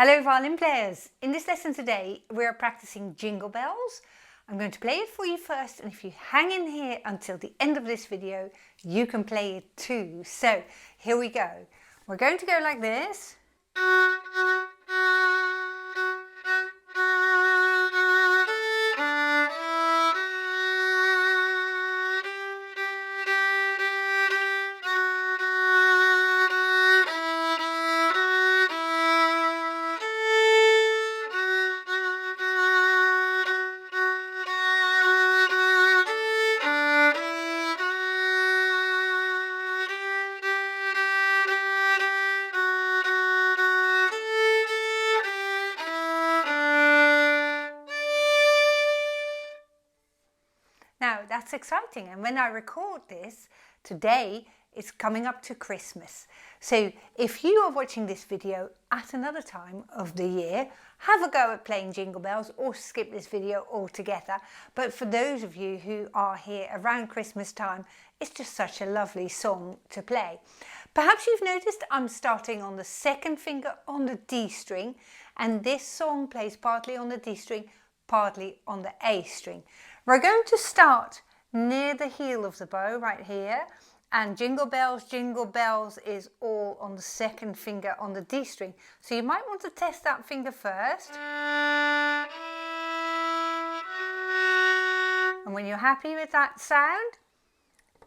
Hello violin players! In this lesson today we are practicing Jingle Bells. I'm going to play it for you first, and if you hang in here until the end of this video you can play it too. So here we go. We're going to go like this. Now that's exciting, and when I record this today it's coming up to Christmas. So if you are watching this video at another time of the year, have a go at playing Jingle Bells or skip this video altogether. But for those of you who are here around Christmas time, it's just such a lovely song to play. Perhaps you've noticed I'm starting on the second finger on the D string, and this song plays partly on the D string, partly on the A string. We're going to start near the heel of the bow right here, and Jingle Bells is all on the second finger on the D string. So you might want to test that finger first. And when you're happy with that sound,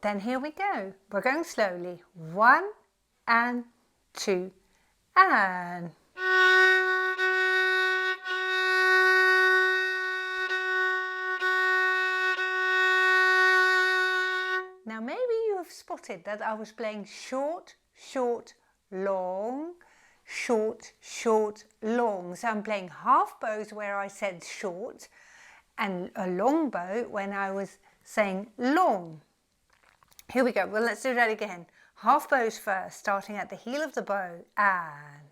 then here we go. We're going slowly. 1 and 2 and... Now maybe you have spotted that I was playing short, short, long, short, short, long. So I'm playing half bows where I said short, and a long bow when I was saying long. Here we go. Well, let's do that again. Half bows first, starting at the heel of the bow, and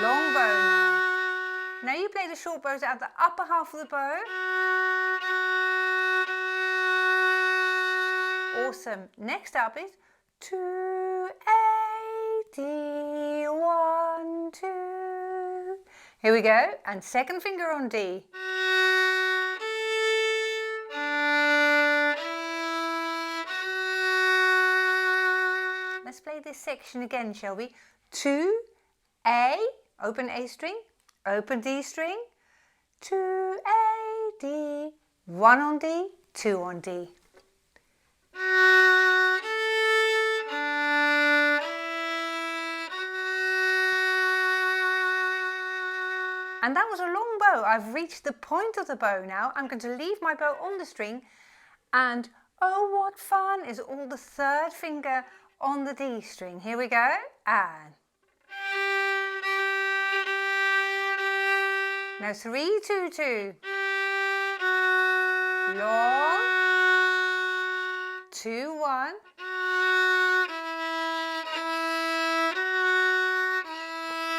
long bow now. Now you play the short bows at the upper half of the bow. Awesome. Next up is 280, 1, 2. Here we go. And second finger on D. Let's play this section again, shall we? 2, A, open A string, open D string, 2, A, D, 1 on D, 2 on D. And that was a long bow. I've reached the point of the bow now. I'm going to leave my bow on the string, and oh what fun is all the third finger on the D string. Here we go, and now 3, 2, 2, long, 2, 1,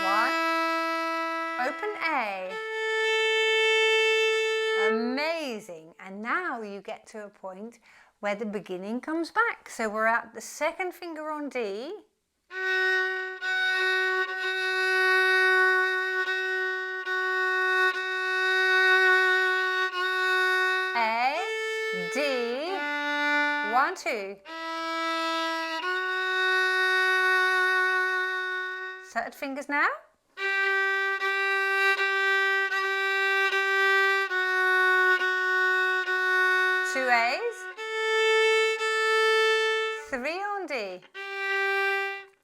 1, open A. Amazing. And now you get to a point where the beginning comes back. So we're at the second finger on D. A, D, 1, 2. Third fingers now. 2 A's, 3 on D,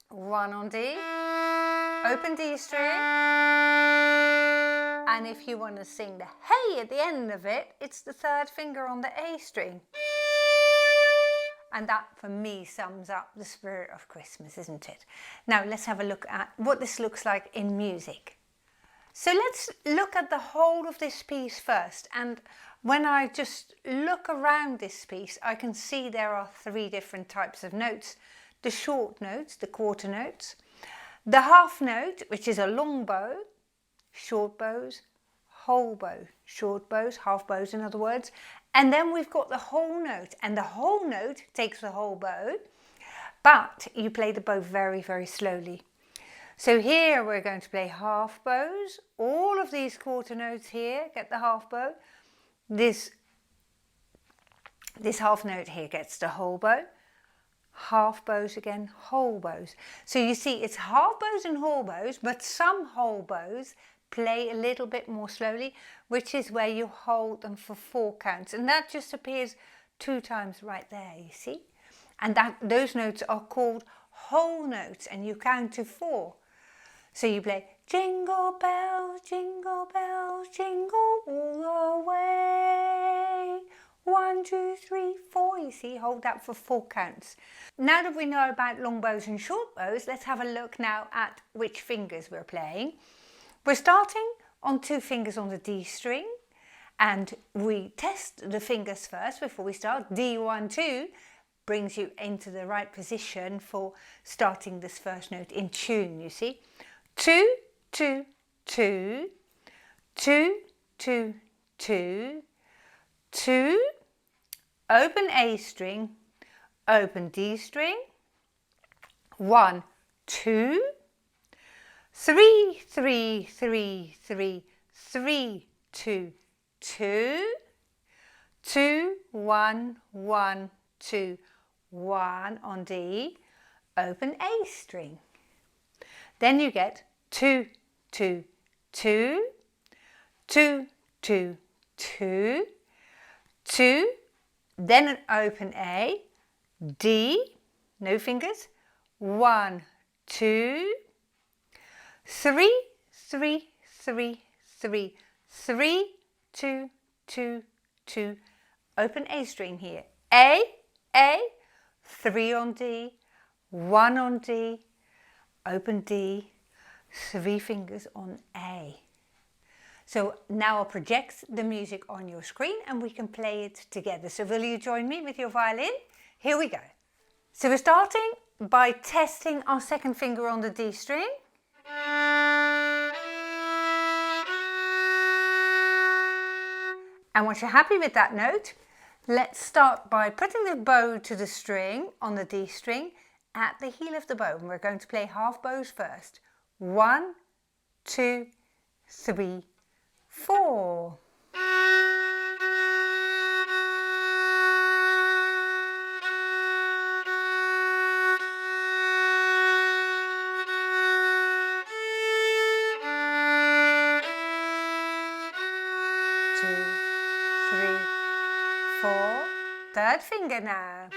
1 on D, open D string, and if you want to sing the hey at the end of it, it's the third finger on the A string. And that for me sums up the spirit of Christmas, isn't it? Now let's have a look at what this looks like in music. So let's look at the whole of this piece first, and when I just look around this piece I can see there are 3 different types of notes. The short notes, the quarter notes, the half note, which is a long bow, short bows, whole bow, short bows, half bows in other words, and then we've got the whole note, and the whole note takes the whole bow, but you play the bow very, very slowly. So here we're going to play half bows. All of these quarter notes here get the half bow. This half note here gets the whole bow. Half bows again, whole bows. So you see it's half bows and whole bows, but some whole bows play a little bit more slowly, which is where you hold them for 4 counts. And that just appears 2 times right there, you see? And those notes are called whole notes, and you count to 4. So you play jingle bells, jingle all the way. 1, 2, 3, 4, you see, hold that for 4 counts. Now that we know about long bows and short bows, let's have a look now at which fingers we're playing. We're starting on 2 fingers on the D string, and we test the fingers first before we start. D1, 2 brings you into the right position for starting this first note in tune, you see. 2, 2, 2, 2, 2, 2, 2, open A string, open D string, 1, 2, 3, 3, 3, 3, 3, 2, 2, 2, 1, 1, 2, 1 on D, open A string. Then you get 2, 2, 2, 2, 2, 2, 2, then an open A, D, no fingers, 1, 2, 3, 3, 3, 3, 3, 2, 2, 2, open A string here, A, 3 on D, 1 on D, open D, 3 fingers on A. So now I'll project the music on your screen and we can play it together. So will you join me with your violin? Here we go. So we're starting by testing our second finger on the D string. And once you're happy with that note, let's start by putting the bow to the string on the D string at the heel of the bow. And we're going to play half bows first. 1, 2, 3, 4. Third finger now.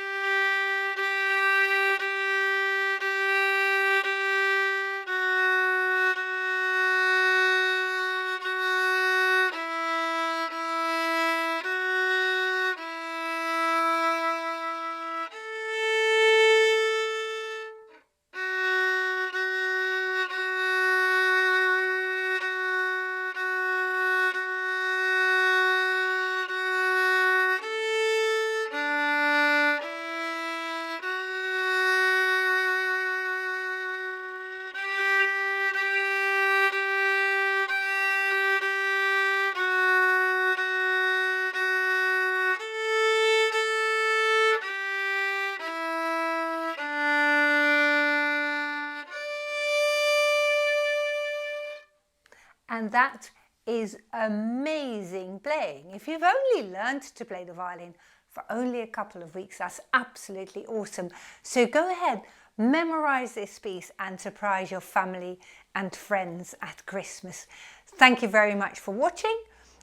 And that is amazing playing. If you've only learned to play the violin for only a couple of weeks, that's absolutely awesome. So go ahead, memorize this piece and surprise your family and friends at Christmas. Thank you very much for watching.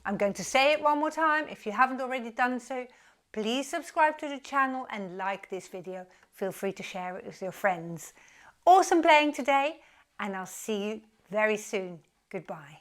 I'm going to say it one more time. If you haven't already done so, please subscribe to the channel and like this video. Feel free to share it with your friends. Awesome playing today, and I'll see you very soon. Goodbye.